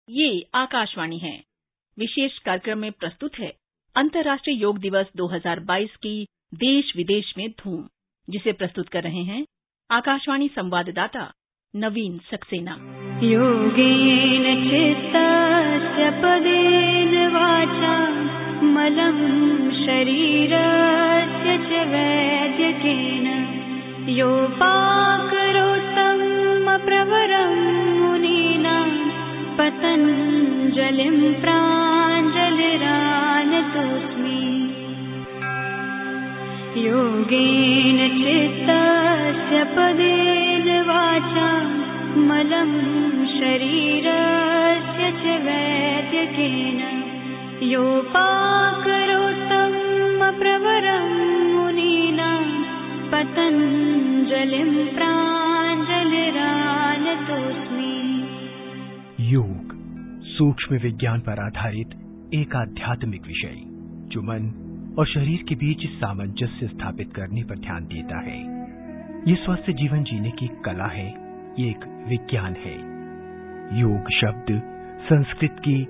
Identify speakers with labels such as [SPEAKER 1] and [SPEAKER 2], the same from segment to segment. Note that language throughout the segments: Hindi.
[SPEAKER 1] ये आकाशवाणी है। विशेष कार्यक्रम में प्रस्तुत है अंतर्राष्ट्रीय योग दिवस 2022 की देश विदेश में धूम, जिसे प्रस्तुत कर रहे हैं आकाशवाणी संवाददाता नवीन सक्सेना।
[SPEAKER 2] योगेन चित्तस्य पदेन वाचा मलं शरीरस्य च वैद्यकेन योपाकरोत्तं प्रवरं मुनीनां पतञ्जलिं प्राञ्जलिरानतोऽस्मि। योगेन चित्तस्य पदेन वाचा मलं शरीरस्य च वैद्यकेन योपाकरोत्तं प्रवरं मुनीनां पतञ्जलिं प्राञ्जलिरानतोऽस्मि।
[SPEAKER 3] योग सूक्ष्म विज्ञान पर आधारित एक आध्यात्मिक विषय जो मन और शरीर के बीच सामंजस्य स्थापित करने पर ध्यान देता है। ये स्वस्थ जीवन जीने की कला है, ये एक विज्ञान है। योग शब्द संस्कृत की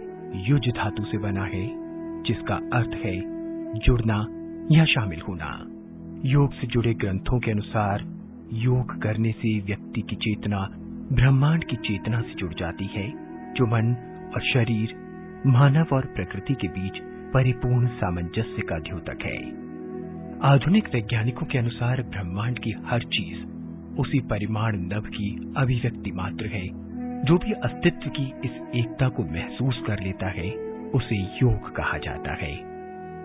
[SPEAKER 3] युज धातु से बना है, जिसका अर्थ है जुड़ना या शामिल होना। योग से जुड़े ग्रंथों के अनुसार योग करने से व्यक्ति की चेतना ब्रह्मांड की चेतना से जुड़ जाती है, जो मन और शरीर, मानव और प्रकृति के बीच परिपूर्ण सामंजस्य का द्योतक है। आधुनिक वैज्ञानिकों के अनुसार ब्रह्मांड की हर चीज उसी परिमाण नभ की अभिव्यक्ति मात्र है। जो भी अस्तित्व की इस एकता को महसूस कर लेता है उसे योग कहा जाता है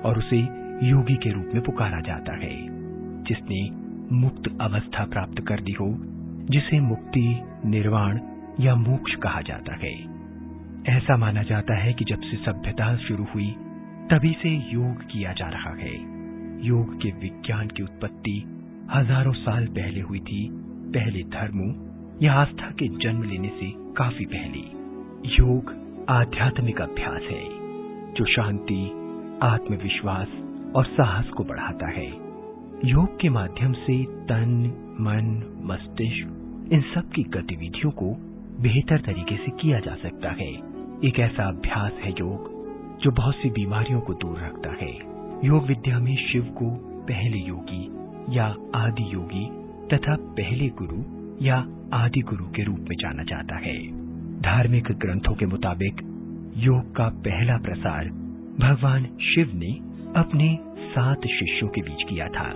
[SPEAKER 3] और उसे योगी के रूप में पुकारा जाता है। जिसने मुक्त अवस्था प्राप्त कर ली हो, जिसे मुक्ति, निर्वाण या मोक्ष कहा जाता है। ऐसा माना जाता है कि जब से सभ्यता शुरू हुई तभी से योग किया जा रहा है। योग के विज्ञान की उत्पत्ति हजारों साल पहले हुई थी, पहले धर्मों या आस्था के जन्म लेने से काफी पहले। योग आध्यात्मिक अभ्यास है जो शांति, आत्मविश्वास और साहस को बढ़ाता है। योग के माध्यम से तन, मन, मस्तिष्क इन सब की गतिविधियों को बेहतर तरीके से किया जा सकता है। एक ऐसा अभ्यास है योग जो बहुत सी बीमारियों को दूर रखता है। योग विद्या में शिव को पहले योगी या आदि योगी तथा पहले गुरु या आदि गुरु के रूप में जाना जाता है। धार्मिक ग्रंथों के मुताबिक योग का पहला प्रसार भगवान शिव ने अपने 7 शिष्यों के बीच किया था।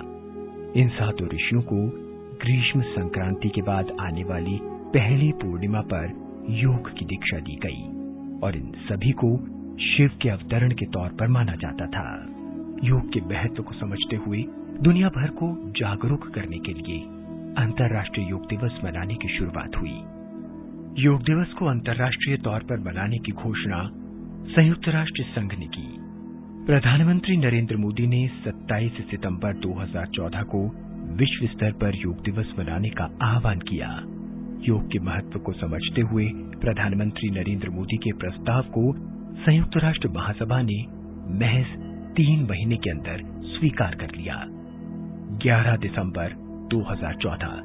[SPEAKER 3] इन 7 ऋषियों को ग्रीष्म संक्रांति के बाद आने वाली पहली पूर्णिमा पर योग की दीक्षा दी गई और इन सभी को शिव के अवतरण के तौर पर माना जाता था। योग के महत्व को समझते हुए दुनिया भर को जागरूक करने के लिए अंतर्राष्ट्रीय योग दिवस मनाने की शुरुआत हुई। योग दिवस को अंतर्राष्ट्रीय तौर पर मनाने की घोषणा संयुक्त राष्ट्र संघ ने की। प्रधानमंत्री नरेंद्र मोदी ने 27 सितंबर 2014 को विश्व स्तर पर योग दिवस मनाने का आह्वान किया। योग के महत्व को समझते हुए प्रधानमंत्री नरेंद्र मोदी के प्रस्ताव को संयुक्त राष्ट्र महासभा ने महज 3 महीने के अंदर स्वीकार कर लिया। 11 दिसंबर 2014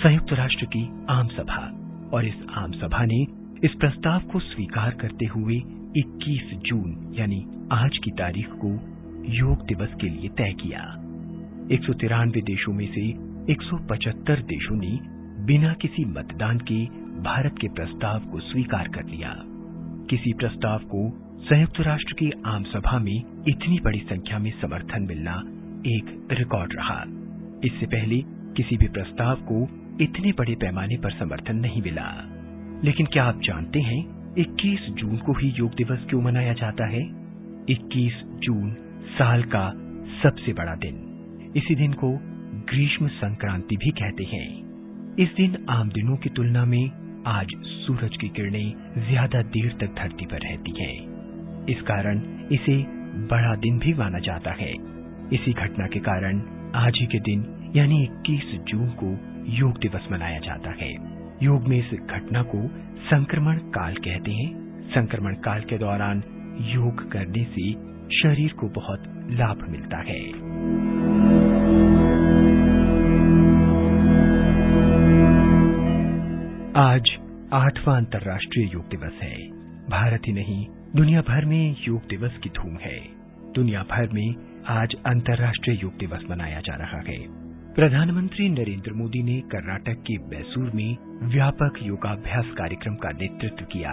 [SPEAKER 3] संयुक्त राष्ट्र की आम सभा और इस आम सभा ने इस प्रस्ताव को स्वीकार करते हुए 21 जून यानी आज की तारीख को योग दिवस के लिए तय किया। 193 देशों में से 175 देशों ने बिना किसी मतदान के भारत के प्रस्ताव को स्वीकार कर लिया। किसी प्रस्ताव को संयुक्त राष्ट्र की आम सभा में इतनी बड़ी संख्या में समर्थन मिलना एक रिकॉर्ड रहा। इससे पहले किसी भी प्रस्ताव को इतने बड़े पैमाने पर समर्थन नहीं मिला। लेकिन क्या आप जानते हैं 21 जून को ही योग दिवस क्यों मनाया जाता है? 21 जून साल का सबसे बड़ा दिन। इसी दिन को ग्रीष्म संक्रांति भी कहते हैं। इस दिन आम दिनों की तुलना में आज सूरज की किरणें ज्यादा देर तक धरती पर रहती हैं। इस कारण इसे बड़ा दिन भी माना जाता है। इसी घटना के कारण आज ही के दिन यानी 21 जून को योग दिवस मनाया जाता है। योग में इस घटना को संक्रमण काल कहते हैं। संक्रमण काल के दौरान योग करने से शरीर को बहुत लाभ मिलता है। आज 8वां अंतर्राष्ट्रीय योग दिवस है। भारत ही नहीं, दुनिया भर में योग दिवस की धूम है। दुनिया भर में आज अंतर्राष्ट्रीय योग दिवस मनाया जा रहा है। प्रधानमंत्री नरेंद्र मोदी ने कर्नाटक के मैसूर में व्यापक योगाभ्यास कार्यक्रम का नेतृत्व किया।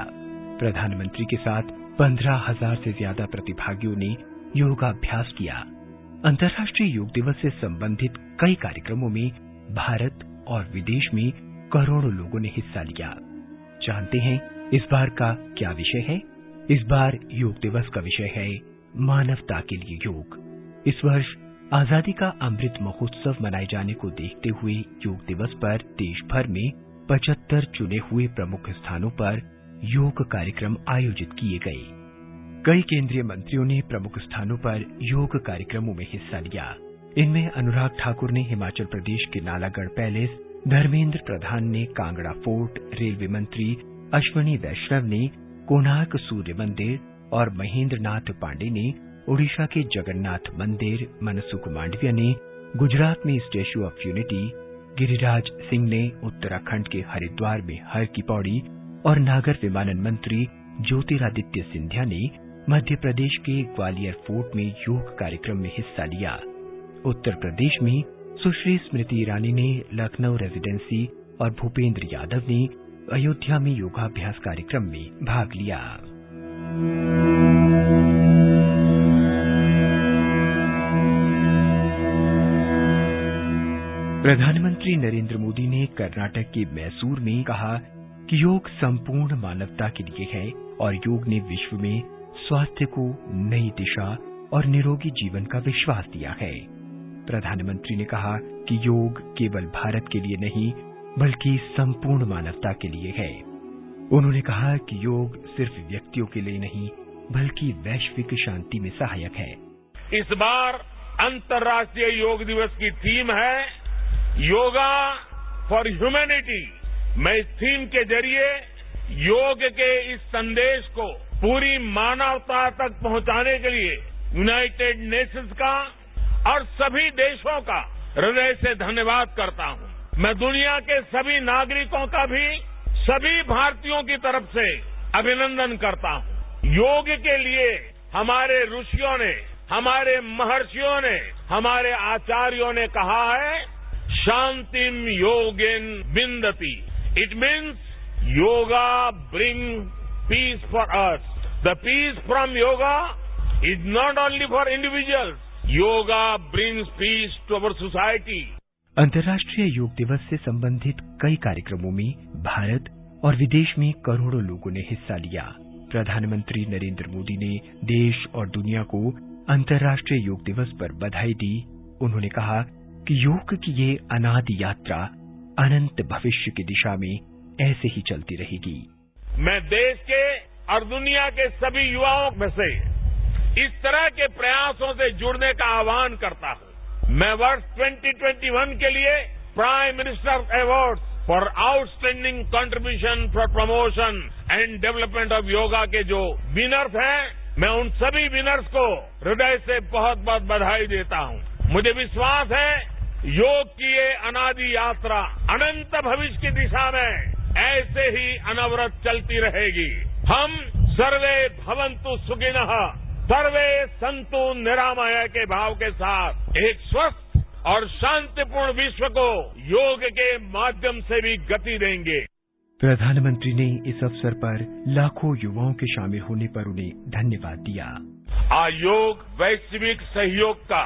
[SPEAKER 3] प्रधानमंत्री के साथ 15,000 से ज्यादा प्रतिभागियों ने योगाभ्यास किया। अंतर्राष्ट्रीय योग दिवस से संबंधित कई कार्यक्रमों में भारत और विदेश में करोड़ों लोगों ने हिस्सा लिया। जानते हैं इस बार का क्या विषय है? इस बार योग दिवस का विषय है मानवता के लिए योग। इस वर्ष आजादी का अमृत महोत्सव मनाए जाने को देखते हुए योग दिवस पर देश भर में 75 चुने हुए प्रमुख स्थानों पर योग कार्यक्रम आयोजित किए गए। कई केंद्रीय मंत्रियों ने प्रमुख स्थानों पर योग कार्यक्रमों में हिस्सा लिया। इनमें अनुराग ठाकुर ने हिमाचल प्रदेश के नालागढ़ पैलेस, धर्मेंद्र प्रधान ने कांगड़ा फोर्ट, रेलवे मंत्री अश्वनी वैष्णव ने कोणार्क सूर्य मंदिर और महेंद्र नाथ पांडे ने ओडिशा के जगन्नाथ मंदिर, मनसुख मांडविया ने गुजरात में statue of unity, Giriraj Singh ने उत्तराखंड के हरिद्वार में हर की पौड़ी और नागर विमानन मंत्री ज्योतिरादित्य सिंधिया ने मध्य प्रदेश के ग्वालियर फोर्ट में योग कार्यक्रम में हिस्सा लिया। उत्तर प्रदेश में सुश्री स्मृति ईरानी ने लखनऊ रेजिडेंसी और भूपेंद्र यादव ने अयोध्या में योगाभ्यास कार्यक्रम में भाग लिया। प्रधानमंत्री नरेंद्र मोदी ने कर्नाटक के मैसूर में कहा कि योग संपूर्ण मानवता के लिए है और योग ने विश्व में स्वास्थ्य को नई दिशा और निरोगी जीवन का विश्वास दिया है। प्रधानमंत्री ने कहा कि योग केवल भारत के लिए नहीं बल्कि संपूर्ण मानवता के लिए है। उन्होंने कहा कि योग सिर्फ व्यक्तियों के लिए नहीं बल्कि वैश्विक शांति में सहायक है।
[SPEAKER 4] इस बार अंतर्राष्ट्रीय योग दिवस की थीम है योगा फॉर ह्यूमैनिटी। मैं इस थीम के जरिए योग के इस संदेश को पूरी मानवता तक पहुंचाने के लिए यूनाइटेड नेशंस का और सभी देशों का हृदय से धन्यवाद करता हूं। मैं दुनिया के सभी नागरिकों का भी सभी भारतीयों की तरफ से अभिनंदन करता हूं। योग के लिए हमारे ऋषियों ने, हमारे महर्षियों ने, हमारे आचार्यों ने कहा है शांतिम योगेन विन्दति। It means yoga bring peace for us. The peace from yoga is not only for individuals, yoga brings peace to our society.
[SPEAKER 3] अंतर्राष्ट्रीय योग दिवस से संबंधित कई कार्यक्रमों में भारत और विदेश में करोड़ों लोगों ने हिस्सा लिया। प्रधानमंत्री नरेंद्र मोदी ने देश और दुनिया को अंतर्राष्ट्रीय योग दिवस पर बधाई दी। उन्होंने कहा कि योग की ये अनादि यात्रा अनंत भविष्य की दिशा में ऐसे ही चलती रहेगी।
[SPEAKER 4] मैं देश के और दुनिया के सभी युवाओं में से इस तरह के प्रयासों से जुड़ने का आह्वान करता हूं। मैं वर्ष 2021 के लिए prime minister award for outstanding contribution for promotion and development of yoga के जो विनर्स हैं, मैं उन सभी विनर्स को हृदय से बहुत बहुत बधाई देता हूं। मुझे विश्वास है योग की ये अनादि यात्रा अनंत भविष्य की दिशा में ऐसे ही अनवरत चलती रहेगी। हम सर्वे भवन्तु सुखिनः, सर्वे सन्तु निरामय के भाव के साथ एक स्वस्थ और शांतिपूर्ण विश्व को योग के माध्यम से भी गति देंगे।
[SPEAKER 3] प्रधानमंत्री ने इस अवसर पर लाखों युवाओं के शामिल होने पर उन्हें धन्यवाद दिया।
[SPEAKER 4] आज योग वैश्विक सहयोग का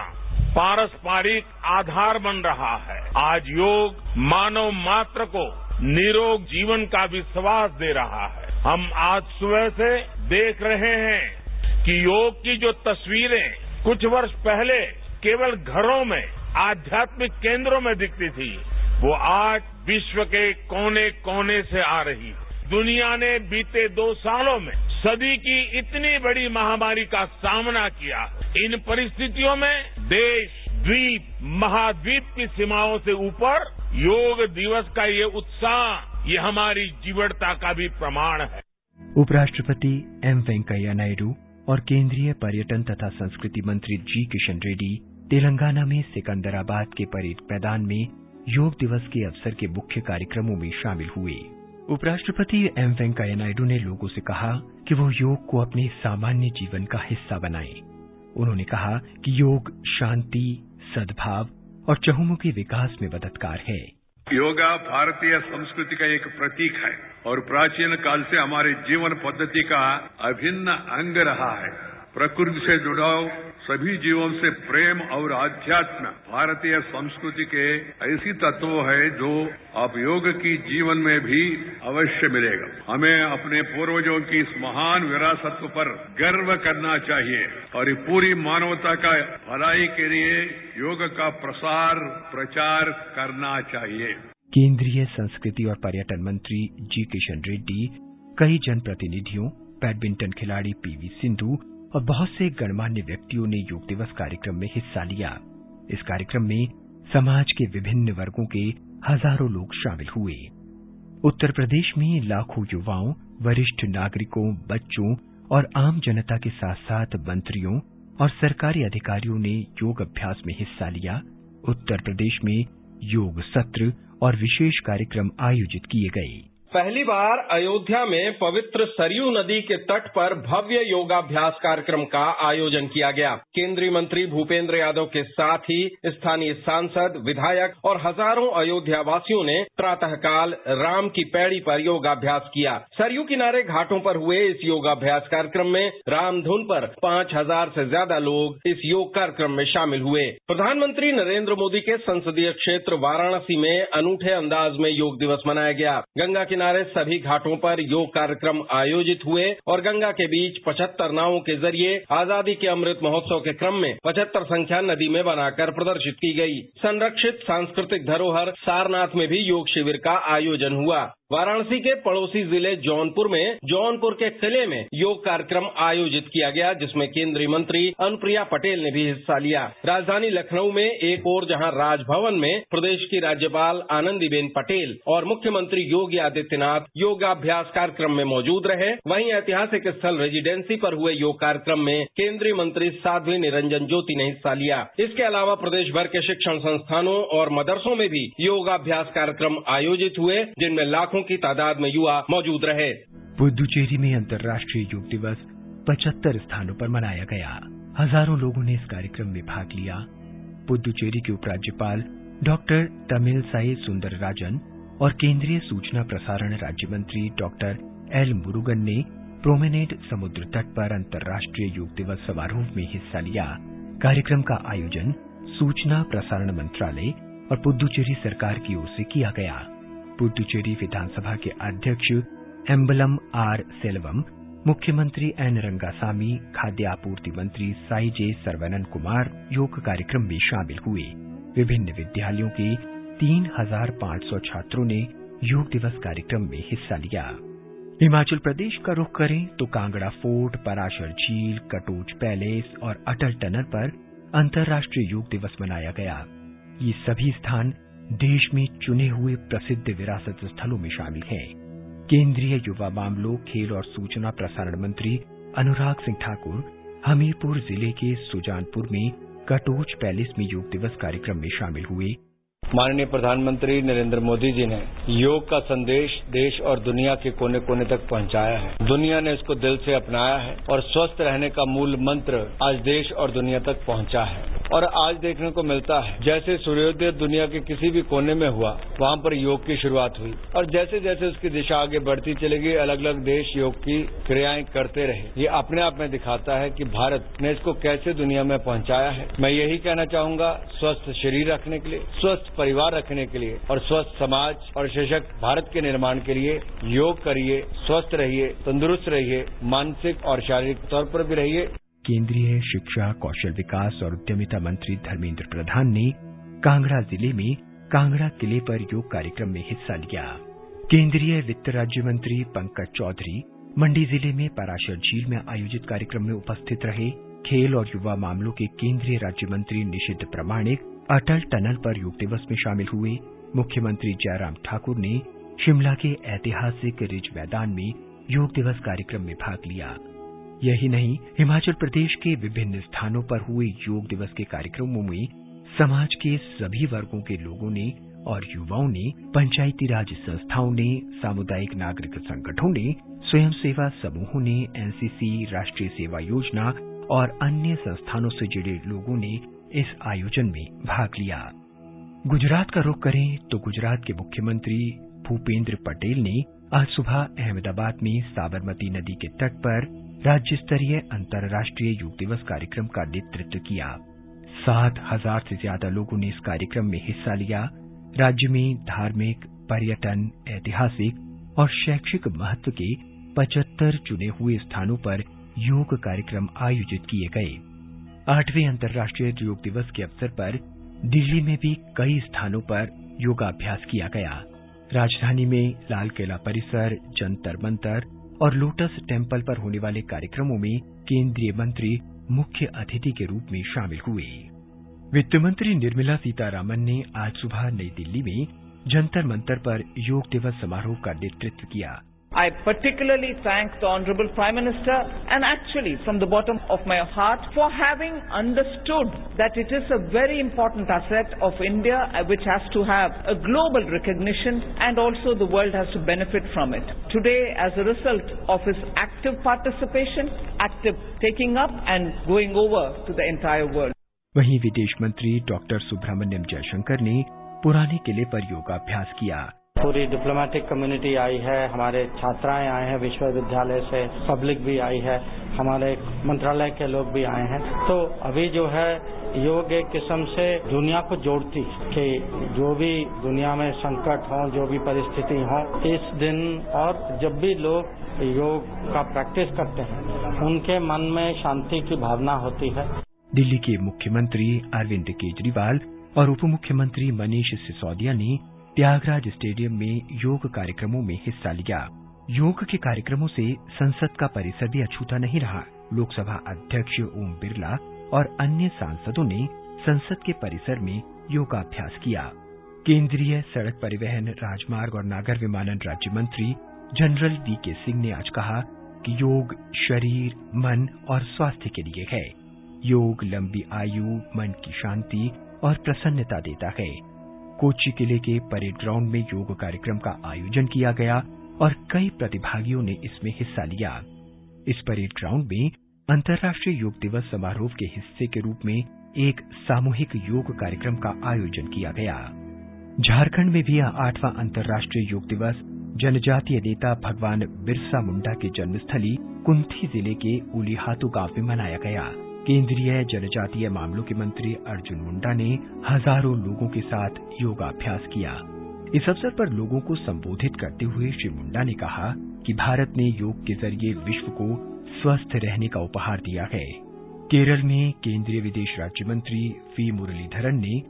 [SPEAKER 4] पारस्परिक आधार बन रहा है। आज योग मानव मात्र को निरोग जीवन का विश्वास दे रहा है। हम आज सुबह से देख रहे हैं कि योग की जो तस्वीरें कुछ वर्ष पहले केवल घरों में, आध्यात्मिक केंद्रों में दिखती थी, वो आज विश्व के कोने कोने से आ रही है। दुनिया ने बीते 2 सालों में सदी की इतनी बड़ी महामारी का सामना किया। इन परिस्थितियों में देश, द्वीप, महाद्वीप की सीमाओं से ऊपर योग दिवस का ये उत्साह, ये हमारी जीवटता का भी प्रमाण है।
[SPEAKER 3] उपराष्ट्रपति एम वेंकैया नायडू और केंद्रीय पर्यटन तथा संस्कृति मंत्री जी किशन रेड्डी तेलंगाना में सिकंदराबाद के परेड मैदान में योग दिवस के अवसर के मुख्य कार्यक्रमों में शामिल हुए। उपराष्ट्रपति एम वेंकैया नायडू ने लोगों से कहा कि वो योग को अपने सामान्य जीवन का हिस्सा बनाएं। उन्होंने कहा कि योग शांति, सद्भाव और चहुमुखी विकास में मददगार है।
[SPEAKER 5] योगा भारतीय संस्कृति का एक प्रतीक है और प्राचीन काल से हमारे जीवन पद्धति का अभिन्न अंग रहा है। प्रकृति से जुड़ाव, सभी जीवों से प्रेम और आध्यात्म भारतीय संस्कृति के ऐसी तत्व है जो अब योग की जीवन में भी अवश्य मिलेगा। हमें अपने पूर्वजों की इस महान विरासत पर गर्व करना चाहिए और पूरी मानवता का भलाई के लिए योग का प्रचार करना चाहिए।
[SPEAKER 3] केंद्रीय संस्कृति और पर्यटन मंत्री जी किशन रेड्डी, कई जनप्रतिनिधियों, बैडमिंटन खिलाड़ी पीवी सिंधु और बहुत से गणमान्य व्यक्तियों ने योग दिवस कार्यक्रम में हिस्सा लिया। इस कार्यक्रम में समाज के विभिन्न वर्गों के हजारों लोग शामिल हुए। उत्तर प्रदेश में लाखों युवाओं, वरिष्ठ नागरिकों, बच्चों और आम जनता के साथ साथ मंत्रियों और सरकारी अधिकारियों ने योग अभ्यास में हिस्सा लिया। उत्तर प्रदेश में योग सत्र और विशेष कार्यक्रम आयोजित किए गए।
[SPEAKER 6] पहली बार अयोध्या में पवित्र सरयू नदी के तट पर भव्य योगाभ्यास कार्यक्रम का आयोजन किया गया। केंद्रीय मंत्री भूपेंद्र यादव के साथ ही स्थानीय सांसद, विधायक और हजारों अयोध्या वासियों ने प्रातःकाल राम की पैड़ी पर योगाभ्यास किया। सरयू किनारे घाटों पर हुए इस योगाभ्यास कार्यक्रम में रामधुन पर 5000 से ज्यादा लोग इस योग कार्यक्रम में शामिल हुए। प्रधानमंत्री नरेंद्र मोदी के संसदीय क्षेत्र वाराणसी में अनूठे अंदाज में योग दिवस मनाया गया। गंगा किनारे सभी घाटों पर योग कार्यक्रम आयोजित हुए और गंगा के बीच 75 नावों के जरिए आजादी के अमृत महोत्सव के क्रम में 75 संख्या नदी में बनाकर प्रदर्शित की गई। संरक्षित सांस्कृतिक धरोहर सारनाथ में भी योग शिविर का आयोजन हुआ। वाराणसी के पड़ोसी जिले जौनपुर में जौनपुर के किले में योग कार्यक्रम आयोजित किया गया, जिसमें केंद्रीय मंत्री अनुप्रिया पटेल ने भी हिस्सा लिया। राजधानी लखनऊ में एक ओर जहां राजभवन में प्रदेश की राज्यपाल आनंदीबेन पटेल और मुख्यमंत्री योगी आदित्यनाथ योगाभ्यास कार्यक्रम में मौजूद रहे, वहीं ऐतिहासिक स्थल रेजिडेंसी पर हुए योग कार्यक्रम में केंद्रीय मंत्री साध्वी निरंजन ज्योति ने हिस्सा लिया। इसके अलावा प्रदेश भर के शिक्षण संस्थानों और मदरसों में भी योगाभ्यास कार्यक्रम आयोजित हुए, जिनमें लाखों की तादाद में युवा मौजूद रहे।
[SPEAKER 3] पुदुचेरी में अंतर्राष्ट्रीय योग दिवस 75 स्थानों पर मनाया गया। हजारों लोगों ने इस कार्यक्रम में भाग लिया। पुदुचेरी के उपराज्यपाल डॉक्टर तमिलसाई सुंदरराजन और केंद्रीय सूचना प्रसारण राज्य मंत्री डॉक्टर एल मुरुगन ने प्रोमेनेड समुद्र तट पर अंतर्राष्ट्रीय योग दिवस समारोह में हिस्सा लिया। कार्यक्रम का आयोजन सूचना प्रसारण मंत्रालय और पुदुचेरी सरकार की ओर से किया गया। पुदुचेरी विधानसभा के अध्यक्ष एम्बलम आर सेल्वम, मुख्यमंत्री एन रंगासामी, खाद्य आपूर्ति मंत्री साई जे सरवनन कुमार योग कार्यक्रम में शामिल हुए। विभिन्न विद्यालयों के 3500 छात्रों ने योग दिवस कार्यक्रम में हिस्सा लिया। हिमाचल प्रदेश का रुख करें तो कांगड़ा फोर्ट, पराशर झील, कटोच पैलेस और अटल टनल पर अंतर्राष्ट्रीय योग दिवस मनाया गया। ये सभी स्थान देश में चुने हुए प्रसिद्ध विरासत स्थलों में शामिल हैं। केंद्रीय युवा मामलों, खेल और सूचना प्रसारण मंत्री अनुराग सिंह ठाकुर हमीरपुर जिले के सुजानपुर में कटोच पैलेस में योग दिवस कार्यक्रम में शामिल हुए।
[SPEAKER 7] माननीय प्रधानमंत्री नरेंद्र मोदी जी ने योग का संदेश देश और दुनिया के कोने कोने तक पहुंचाया है। दुनिया ने इसको दिल से अपनाया है और स्वस्थ रहने का मूल मंत्र आज देश और दुनिया तक पहुंचा है। और आज देखने को मिलता है जैसे सूर्योदय दुनिया के किसी भी कोने में हुआ, वहां पर योग की शुरुआत हुई और जैसे जैसे उसकी दिशा आगे बढ़ती चलेगी, अलग अलग देश योग की क्रियाएं करते रहे। ये अपने आप में दिखाता है कि भारत ने इसको कैसे दुनिया में पहुंचाया है। मैं यही कहना चाहूंगा, स्वस्थ शरीर रखने के लिए, स्वस्थ परिवार रखने के लिए और स्वस्थ समाज और सशक्त भारत के निर्माण के लिए योग करिए, स्वस्थ रहिए, तंदुरुस्त रहिए, मानसिक और शारीरिक तौर पर भी रहिए।
[SPEAKER 3] केंद्रीय शिक्षा, कौशल विकास और उद्यमिता मंत्री धर्मेंद्र प्रधान ने कांगड़ा जिले में कांगड़ा किले पर योग कार्यक्रम में हिस्सा लिया। केंद्रीय वित्त राज्य मंत्री पंकज चौधरी मंडी जिले में पराशर झील में आयोजित कार्यक्रम में उपस्थित रहे। खेल और युवा मामलों के केंद्रीय राज्य मंत्री निशित प्रामाणिक अटल टनल पर योग दिवस में शामिल हुए। मुख्यमंत्री जयराम ठाकुर ने शिमला के ऐतिहासिक रिज मैदान में योग दिवस कार्यक्रम में भाग लिया। यही नहीं, हिमाचल प्रदेश के विभिन्न स्थानों पर हुए योग दिवस के कार्यक्रमों में समाज के सभी वर्गों के लोगों ने और युवाओं ने, पंचायती राज संस्थाओं ने, सामुदायिक नागरिक संगठनों ने, स्वयं सेवा समूहों ने, एनसीसी, राष्ट्रीय सेवा योजना और अन्य संस्थानों से जुड़े लोगों ने इस आयोजन में भाग लिया। गुजरात का रुख करें तो गुजरात के मुख्यमंत्री भूपेंद्र पटेल ने आज सुबह अहमदाबाद में साबरमती नदी के तट पर राज्य स्तरीय अंतर्राष्ट्रीय योग दिवस कार्यक्रम का नेतृत्व किया। 7,000 से ज्यादा लोगों ने इस कार्यक्रम में हिस्सा लिया। राज्य में धार्मिक, पर्यटन, ऐतिहासिक और शैक्षिक महत्व के 75 चुने हुए स्थानों पर योग कार्यक्रम आयोजित किए गए। 8वें अंतर्राष्ट्रीय योग दिवस के अवसर पर दिल्ली में भी कई स्थानों पर योगाभ्यास किया गया। राजधानी में लाल किला परिसर, जंतर मंतर और लोटस टेम्पल पर होने वाले कार्यक्रमों में केंद्रीय मंत्री मुख्य अतिथि के रूप में शामिल हुए। वित्त मंत्री निर्मला सीतारामन ने आज सुबह नई दिल्ली में जंतर मंतर पर योग दिवस समारोह का नेतृत्व किया।
[SPEAKER 8] I particularly thank the Honorable Prime Minister and actually from the bottom of my heart for having understood that it is a very important asset of India which has to have a global recognition and also the world has to benefit from it. Today, as a result of his active participation, active taking up and going over to the entire world.
[SPEAKER 3] वहीं विदेश मंत्री डॉक्टर सुब्रमण्यम जयशंकर ने पुराने किले पर योगाभ्यास किया।
[SPEAKER 9] पूरी डिप्लोमेटिक कम्युनिटी आई है, हमारे छात्राएं आए हैं विश्वविद्यालय से, पब्लिक भी आई है, हमारे मंत्रालय के लोग भी आए हैं। तो अभी जो है योग एक किस्म से दुनिया को जोड़ती कि जो भी दुनिया में संकट हो, जो भी परिस्थिति हो, इस दिन और जब भी लोग योग का प्रैक्टिस करते हैं उनके मन में शांति की भावना होती है।
[SPEAKER 3] दिल्ली के मुख्यमंत्री अरविंद केजरीवाल और उप मुख्यमंत्री मनीष सिसोदिया ने त्यागराज स्टेडियम में योग कार्यक्रमों में हिस्सा लिया। योग के कार्यक्रमों से संसद का परिसर भी अछूता नहीं रहा। लोकसभा अध्यक्ष ओम बिरला और अन्य सांसदों ने संसद के परिसर में योगाभ्यास किया। केंद्रीय सड़क परिवहन, राजमार्ग और नागर विमानन राज्य मंत्री जनरल वीके सिंह ने आज कहा कि योग शरीर, मन और स्वास्थ्य के लिए है। योग लंबी आयु, मन की शांति और प्रसन्नता देता है। कोच्चि किले के परेड ग्राउंड में योग कार्यक्रम का आयोजन किया गया और कई प्रतिभागियों ने इसमें हिस्सा लिया। इस परेड ग्राउंड में अंतर्राष्ट्रीय योग दिवस समारोह के हिस्से के रूप में एक सामूहिक योग कार्यक्रम का आयोजन किया गया। झारखंड में भी 8वां अंतर्राष्ट्रीय योग दिवस जनजातीय नेता भगवान बिरसा मुंडा के जन्मस्थली कुंथी जिले के उलीहातू गांव में मनाया गया। केंद्रीय जनजातीय मामलों के मंत्री अर्जुन मुंडा ने हजारों लोगों के साथ योगाभ्यास किया। इस अवसर पर लोगों को संबोधित करते हुए श्री मुंडा ने कहा कि भारत ने योग के जरिए विश्व को स्वस्थ रहने का उपहार दिया है। केरल में केंद्रीय विदेश राज्य मंत्री वी मुरलीधरन ने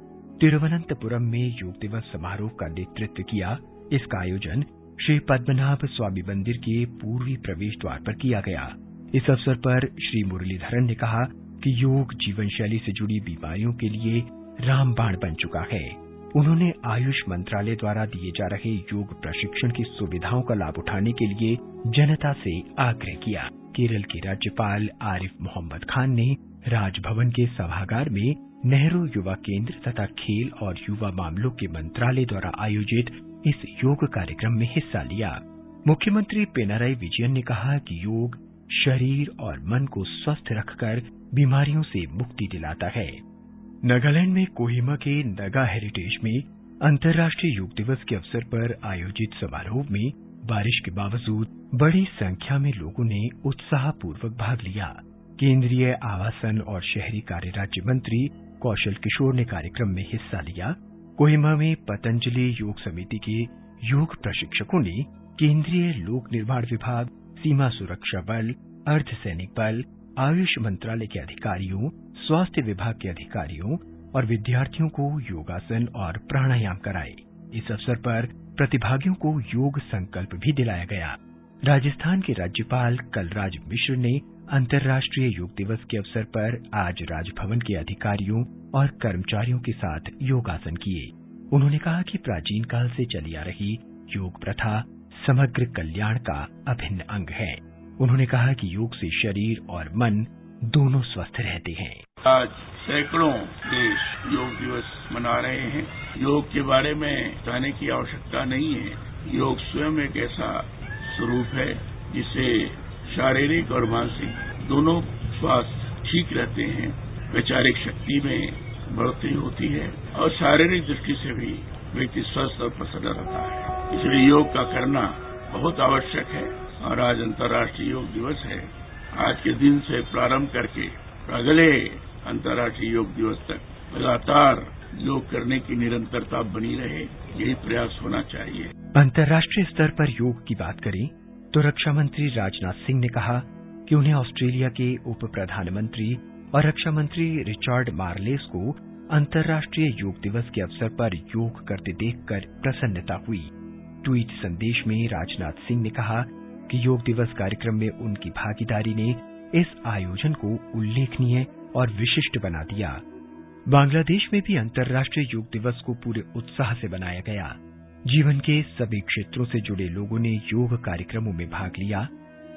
[SPEAKER 3] तिरुवनंतपुरम में योग दिवस समारोह का नेतृत्व किया। इसका आयोजन श्री पद्मनाभ स्वामी मंदिर के पूर्वी प्रवेश द्वार पर किया गया। इस अवसर पर श्री मुरलीधरन ने कहा कि योग जीवन शैली से जुड़ी बीमारियों के लिए रामबाण बन चुका है। उन्होंने आयुष मंत्रालय द्वारा दिए जा रहे योग प्रशिक्षण की सुविधाओं का लाभ उठाने के लिए जनता से आग्रह किया। केरल के राज्यपाल आरिफ मोहम्मद खान ने राजभवन के सभागार में नेहरू युवा केंद्र तथा खेल और युवा मामलों के मंत्रालय द्वारा आयोजित इस योग कार्यक्रम में हिस्सा लिया। मुख्यमंत्री पिनाराई विजयन ने कहा कि योग शरीर और मन को स्वस्थ रखकर बीमारियों से मुक्ति दिलाता है। नागालैंड में कोहिमा के नगा हेरिटेज में अंतर्राष्ट्रीय योग दिवस के अवसर पर आयोजित समारोह में बारिश के बावजूद बड़ी संख्या में लोगों ने उत्साहपूर्वक भाग लिया। केंद्रीय आवासन और शहरी कार्य राज्य मंत्री कौशल किशोर ने कार्यक्रम में हिस्सा लिया। कोहिमा में पतंजलि योग समिति के योग प्रशिक्षकों ने केंद्रीय लोक निर्माण विभाग, सीमा सुरक्षा बल, अर्धसैनिक बल, आयुष मंत्रालय के अधिकारियों, स्वास्थ्य विभाग के अधिकारियों और विद्यार्थियों को योगासन और प्राणायाम कराए। इस अवसर पर प्रतिभागियों को योग संकल्प भी दिलाया गया। राजस्थान के राज्यपाल कलराज मिश्र ने अंतर्राष्ट्रीय योग दिवस के अवसर पर आज राजभवन के अधिकारियों और कर्मचारियों के साथ योगासन किए। उन्होंने कहा कि प्राचीन काल से चली आ रही योग प्रथा समग्र कल्याण का अभिन्न अंग है। उन्होंने कहा कि योग से शरीर और मन दोनों स्वस्थ रहते हैं।
[SPEAKER 10] आज सैकड़ों देश योग दिवस मना रहे हैं। योग के बारे में कहने की आवश्यकता नहीं है। योग स्वयं एक ऐसा स्वरूप है जिससे शारीरिक और मानसिक दोनों स्वास्थ्य ठीक रहते हैं, वैचारिक शक्ति में बढ़ोतरी होती है और शारीरिक दृष्टि से भी व्यक्ति स्वस्थ और प्रसन्न रहता है। इसलिए योग का करना बहुत आवश्यक है और आज अंतर्राष्ट्रीय योग दिवस है। आज के दिन से प्रारंभ करके अगले अंतर्राष्ट्रीय योग दिवस तक लगातार योग करने की निरंतरता बनी रहे, यही प्रयास होना चाहिए।
[SPEAKER 3] अंतर्राष्ट्रीय स्तर पर योग की बात करें तो रक्षा मंत्री राजनाथ सिंह ने कहा कि उन्हें ऑस्ट्रेलिया के उप प्रधानमंत्री और रक्षा मंत्री रिचर्ड मार्लेस को अंतर्राष्ट्रीय योग दिवस के अवसर पर योग करते देखकर प्रसन्नता हुई। ट्वीट संदेश में राजनाथ सिंह ने कहा कि योग दिवस कार्यक्रम में उनकी भागीदारी ने इस आयोजन को उल्लेखनीय और विशिष्ट बना दिया। बांग्लादेश में भी अंतर्राष्ट्रीय योग दिवस को पूरे उत्साह से मनाया गया। जीवन के सभी क्षेत्रों से जुड़े लोगों ने योग कार्यक्रमों में भाग लिया।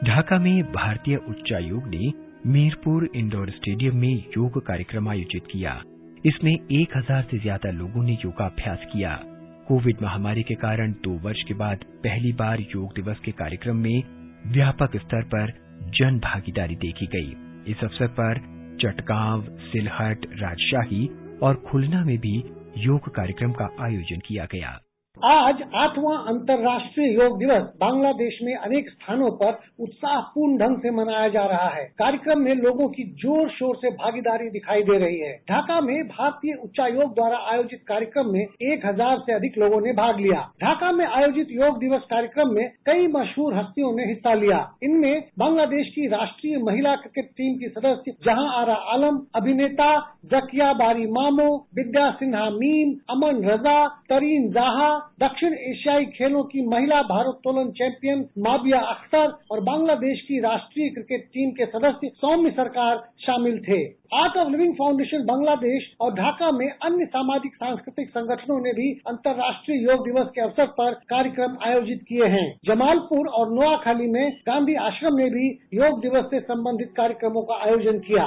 [SPEAKER 3] ढाका में भारतीय उच्चायोग ने मीरपुर इंडोर स्टेडियम में योग कार्यक्रम आयोजित किया। इसमें 1000 से ज्यादा लोगों ने योगाभ्यास किया। कोविड महामारी के कारण 2 वर्ष के बाद पहली बार योग दिवस के कार्यक्रम में व्यापक स्तर पर जन भागीदारी देखी गई। इस अवसर पर चटगांव, सिलहट, राजशाही और खुलना में भी योग कार्यक्रम का आयोजन किया गया।
[SPEAKER 11] आज 8वां अंतर्राष्ट्रीय योग दिवस बांग्लादेश में अनेक स्थानों पर उत्साहपूर्ण ढंग से मनाया जा रहा है। कार्यक्रम में लोगों की जोर शोर से भागीदारी दिखाई दे रही है। ढाका में भारतीय उच्चायोग द्वारा आयोजित कार्यक्रम में 1000 से अधिक लोगों ने भाग लिया। ढाका में आयोजित योग दिवस कार्यक्रम में कई मशहूर हस्तियों ने हिस्सा लिया। इनमें बांग्लादेश की राष्ट्रीय महिला क्रिकेट टीम की सदस्य जहां आरा आलम, अभिनेता जकिया बारी मामो, विद्या सिन्हा मीम, अमन रजा, तरीन जहा, दक्षिण एशियाई खेलों की महिला भारोत्तोलन चैंपियन माबिया अख्तर और बांग्लादेश की राष्ट्रीय क्रिकेट टीम के सदस्य सौम्य सरकार शामिल थे। Art of living foundation Bangladesh और ढाका में अन्य सामाजिक सांस्कृतिक संगठनों ने भी अंतर्राष्ट्रीय योग दिवस के अवसर पर कार्यक्रम आयोजित किए हैं। जमालपुर और नोआखाली में गांधी आश्रम ने भी योग दिवस से संबंधित कार्यक्रमों का आयोजन किया।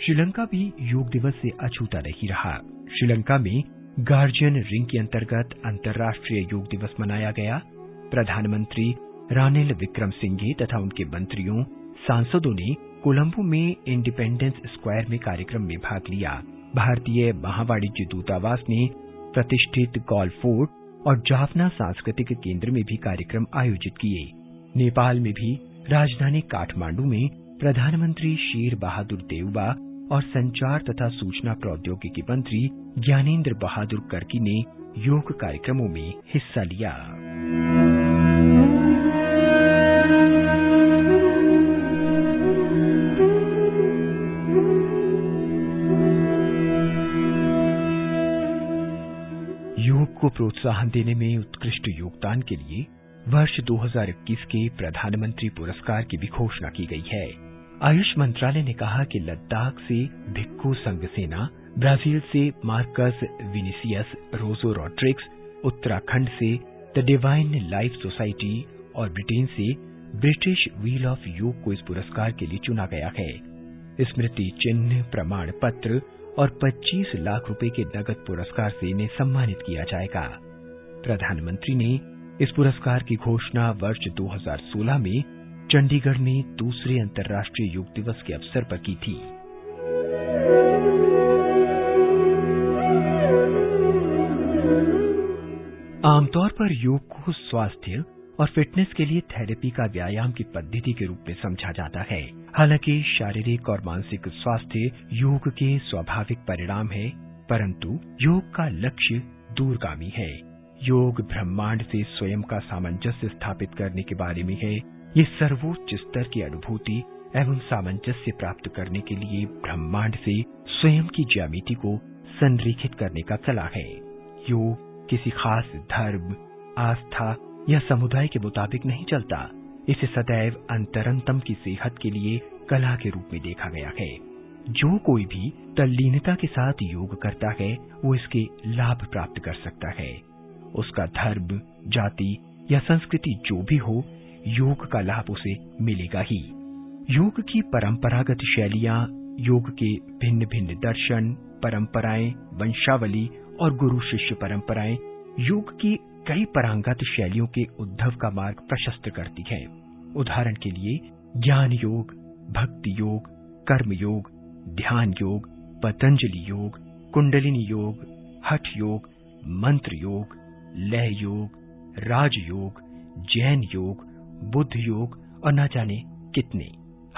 [SPEAKER 3] श्रीलंका भी योग दिवस से अछूता नहीं रहा। श्रीलंका में गार्जियन रिंग के अंतर्गत अंतर्राष्ट्रीय योग दिवस मनाया गया। प्रधानमंत्री रानिल विक्रमसिंघे तथा उनके मंत्रियों, सांसदों ने कोलंबो में इंडिपेंडेंस स्क्वायर में कार्यक्रम में भाग लिया। भारतीय महावाणिज्य दूतावास ने प्रतिष्ठित गॉल फोर्ट और जाफना सांस्कृतिक केंद्र में भी कार्यक्रम आयोजित किए। नेपाल में भी राजधानी काठमांडू में प्रधानमंत्री शेर बहादुर देउबा और संचार तथा सूचना प्रौद्योगिकी मंत्री ज्ञानेंद्र बहादुर कर्की ने योग कार्यक्रमों में हिस्सा लिया। योग को प्रोत्साहन देने में उत्कृष्ट योगदान के लिए वर्ष 2021 के प्रधानमंत्री पुरस्कार की भी घोषणा की गई है। आयुष मंत्रालय ने कहा कि लद्दाख से भिक्खू संघसेना, ब्राजील से मार्कस विनिसियस रोजो रॉड्रिक्स, उत्तराखंड से द डिवाइन लाइफ सोसाइटी और ब्रिटेन से ब्रिटिश व्हील ऑफ योग को इस पुरस्कार के लिए चुना गया है। स्मृति चिन्ह, प्रमाण पत्र और 25 लाख रुपए के नगद पुरस्कार से इन्हें सम्मानित किया जाएगा। प्रधानमंत्री ने इस पुरस्कार की घोषणा वर्ष 2016 में चंडीगढ़ में दूसरे अंतर्राष्ट्रीय योग दिवस के अवसर पर की थी। आमतौर पर योग को स्वास्थ्य और फिटनेस के लिए थेरेपी का व्यायाम की पद्धति के रूप में समझा जाता है। हालांकि शारीरिक और मानसिक स्वास्थ्य योग के स्वाभाविक परिणाम है, परंतु योग का लक्ष्य दूरगामी है। योग ब्रह्मांड से स्वयं का सामंजस्य स्थापित करने के बारे में है। ये सर्वोच्च स्तर की अनुभूति एवं सामंजस्य प्राप्त करने के लिए ब्रह्मांड से स्वयं की ज्यामिति को संरेखित करने का कला है। योग किसी खास धर्म, आस्था या समुदाय के मुताबिक नहीं चलता। इसे सदैव अंतरंतम की सेहत के लिए कला के रूप में देखा गया है। जो कोई भी तल्लीनता के साथ योग करता है वो इसके लाभ प्राप्त कर सकता है। उसका धर्म, जाति या संस्कृति जो भी हो, योग का लाभ उसे मिलेगा ही। योग की परंपरागत शैलियां योग के भिन्न भिन्न दर्शन, परंपराएं, वंशावली और गुरु शिष्य परंपराएं योग की कई परांगत शैलियों के उद्भव का मार्ग प्रशस्त करती हैं। उदाहरण के लिए ज्ञान योग, भक्ति योग, कर्म योग, ध्यान योग, पतंजलि योग, कुंडलिनी योग, हठ योग, मंत्र योग, लय योग, राजयोग, जैन योग, बुद्ध योग और न जाने कितने।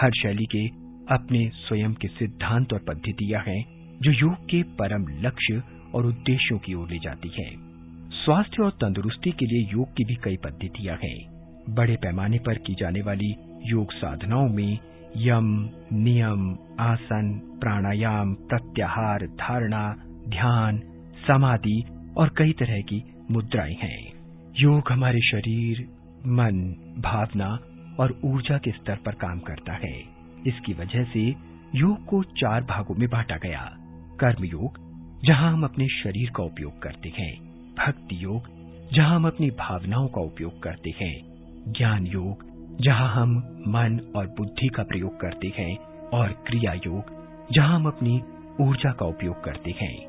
[SPEAKER 3] हर शैली के अपने स्वयं के सिद्धांत और पद्धतियां हैं जो योग के परम लक्ष्य और उद्देश्यों की ओर ले जाती हैं। स्वास्थ्य और तंदुरुस्ती के लिए योग की भी कई पद्धतियां हैं। बड़े पैमाने पर की जाने वाली योग साधनाओं में यम, नियम, आसन, प्राणायाम, प्रत्याहार, धारणा, ध्यान, समाधि और कई तरह की मुद्राएं हैं। योग हमारे शरीर, मन, भावना और ऊर्जा के स्तर पर काम करता है। इसकी वजह से योग को 4 भागों में बांटा गया। कर्म योग, जहां हम अपने शरीर का उपयोग करते हैं। भक्ति योग, जहां हम अपनी भावनाओं का उपयोग करते हैं। ज्ञान योग, जहां हम मन और बुद्धि का प्रयोग करते हैं। और क्रिया योग, जहां हम अपनी ऊर्जा का उपयोग करते हैं।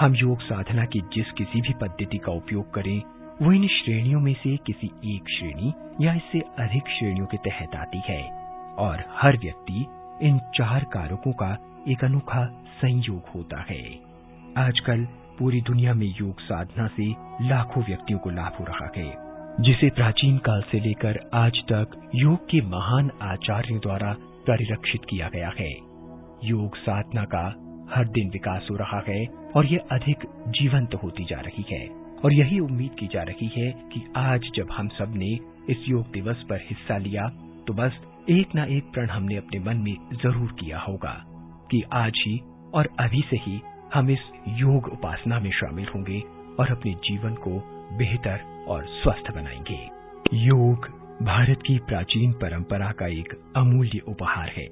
[SPEAKER 3] हम योग साधना की जिस किसी भी पद्धति का उपयोग करें, वो इन श्रेणियों में से किसी एक श्रेणी या इससे अधिक श्रेणियों के तहत आती है। और हर व्यक्ति इन 4 कारकों का एक अनोखा संयोग होता है। आजकल पूरी दुनिया में योग साधना से लाखों व्यक्तियों को लाभ हो रहा है, जिसे प्राचीन काल से लेकर आज तक योग के महान आचार्यों द्वारा परिरक्षित किया गया है। योग साधना का हर दिन विकास हो रहा है और ये अधिक जीवंत होती जा रही है। और यही उम्मीद की जा रही है कि आज जब हम सब ने इस योग दिवस पर हिस्सा लिया, तो बस एक न एक प्रण हमने अपने मन में जरूर किया होगा कि आज ही और अभी से ही हम इस योग उपासना में शामिल होंगे और अपने जीवन को बेहतर और स्वस्थ बनाएंगे। योग भारत की प्राचीन परंपरा का एक अमूल्य उपहार है।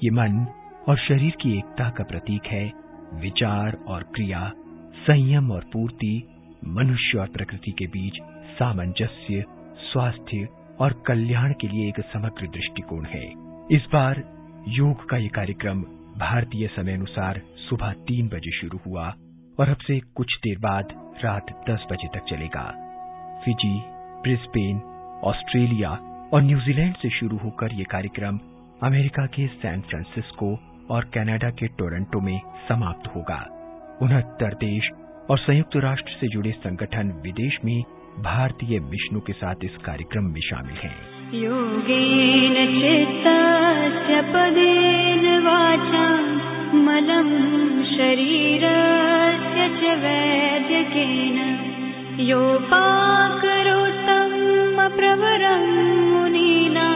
[SPEAKER 3] ये मन और शरीर की एकता का प्रतीक है। विचार और क्रिया, संयम और पूर्ति, मनुष्य और प्रकृति के बीच सामंजस्य, स्वास्थ्य और कल्याण के लिए एक समग्र दृष्टिकोण है। इस बार योग का ये कार्यक्रम भारतीय समय अनुसार सुबह 3 बजे शुरू हुआ और अब से कुछ देर बाद रात 10 बजे तक चलेगा। फिजी, ब्रिस्बेन, ऑस्ट्रेलिया और न्यूजीलैंड से शुरू होकर ये कार्यक्रम अमेरिका के सैन फ्रांसिस्को और कनाडा के टोरंटो में समाप्त होगा। 69 देश और संयुक्त राष्ट्र से जुड़े संगठन विदेश में भारतीय मिशनों के साथ इस कार्यक्रम में शामिल हैं।
[SPEAKER 2] योगेन चित्तस्य पदेन वाचा मलं शरीरस्य च वैद्यकेन योपाकरोतं प्रवरं मुनीना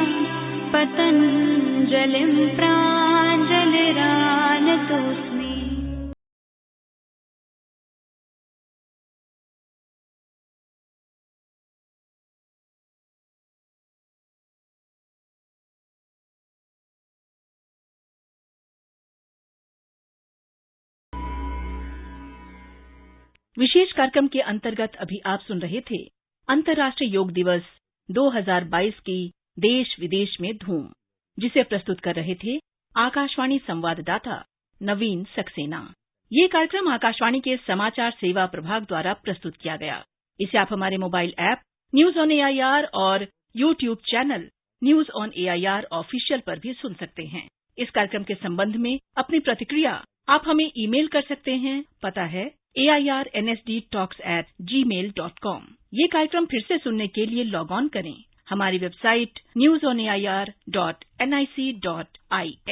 [SPEAKER 2] पतञ्जलिं प्राञ्जलिरानतोऽस्मि।
[SPEAKER 1] विशेष कार्यक्रम के अंतर्गत अभी आप सुन रहे थे अंतर्राष्ट्रीय योग दिवस 2022 की देश विदेश में धूम, जिसे प्रस्तुत कर रहे थे आकाशवाणी संवाददाता नवीन सक्सेना। ये कार्यक्रम आकाशवाणी के समाचार सेवा प्रभाग द्वारा प्रस्तुत किया गया। इसे आप हमारे mobile app news on AIR और YouTube channel news on AIR official पर भी सुन सकते हैं। इस कार्यक्रम के संबंध में अपनी प्रतिक्रिया आप हमें ईमेल कर सकते हैं। पता है airnsdtalks@gmail.com। ये कार्यक्रम फिर से सुनने के लिए लॉग ऑन करें हमारी वेबसाइट newsonair.nic.in।